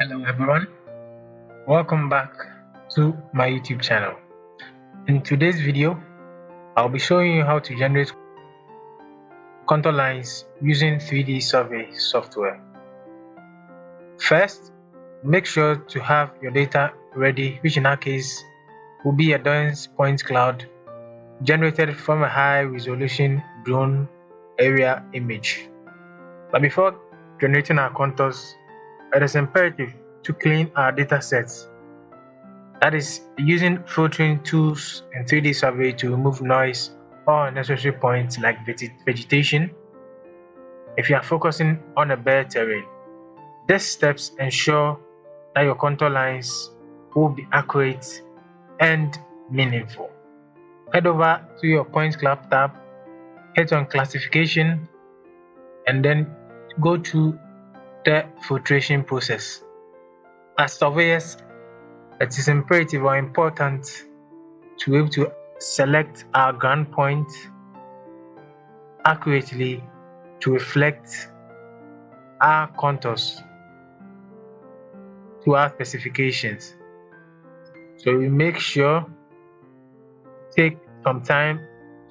Hello everyone, welcome back to my YouTube channel. In today's video, I'll be showing you how to generate contour lines using 3D survey software. First, make sure to have your data ready, which in our case will be a dense point cloud generated from a high resolution drone area image. But before generating our contours, it is imperative to clean our data sets. That is, using filtering tools in 3D survey to remove noise or unnecessary points like vegetation if you are focusing on a bare terrain. These steps ensure that your contour lines will be accurate and meaningful. Head over to your point cloud tab, hit on classification, and then go to the filtration process. As surveyors, it is imperative or important to be able to select our ground point accurately to reflect our contours to our specifications. So we make sure take some time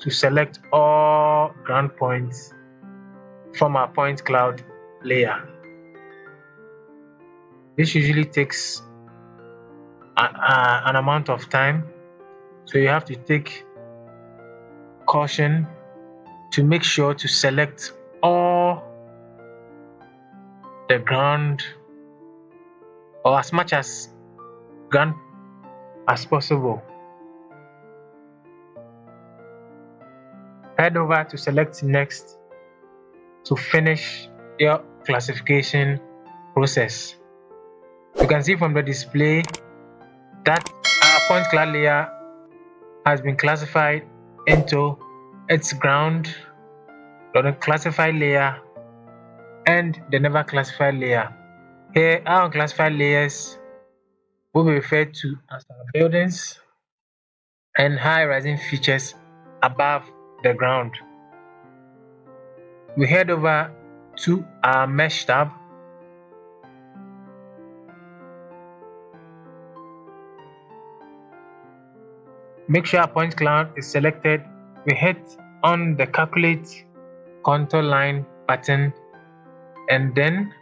to select all ground points from our point cloud layer. This usually takes an amount of time, so you have to take caution to make sure to select all the ground or as much as ground as possible. Head over to select next to finish your classification process. You can see from the display that our point cloud layer has been classified into its ground, the classified layer, and the never classified layer. Here, our classified layers will be referred to as our buildings and high rising features above the ground. We head over to our mesh tab. Make sure our point cloud is selected. We hit on the calculate contour line button, and then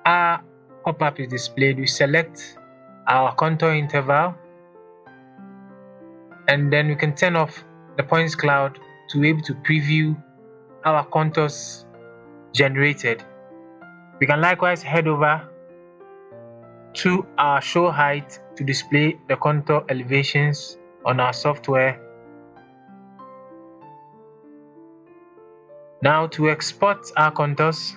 our pop-up is displayed. We select our contour interval, and then we can turn off the points cloud to be able to preview our contours generated. We can likewise head over to our show height to display the contour elevations on our software. Now, to export our contours,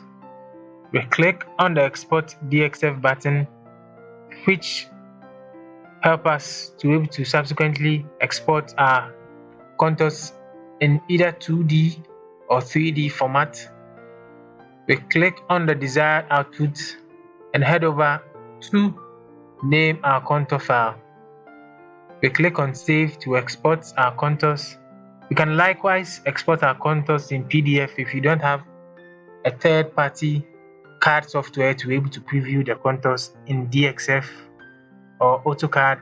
we click on the export DXF button, which help us to be able to subsequently export our contours in either 2D or 3D format. We click on the desired output and head over to name our contour file. We click on save to export our contours. You can likewise export our contours in PDF if you don't have a third-party CAD software to be able to preview the contours in DXF or AutoCAD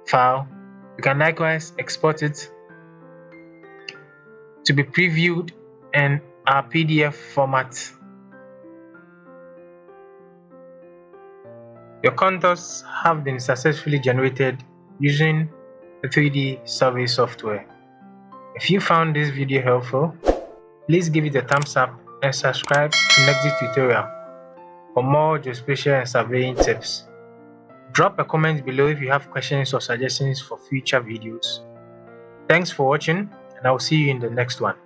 file. You can likewise export it to be previewed in our PDF format. Your contours have been successfully generated using the 3D survey software. If you found this video helpful, please give it a thumbs up and subscribe to next tutorial for more geospatial and surveying tips. Drop a comment below if you have questions or suggestions for future videos. Thanks for watching, and I will see you in the next one.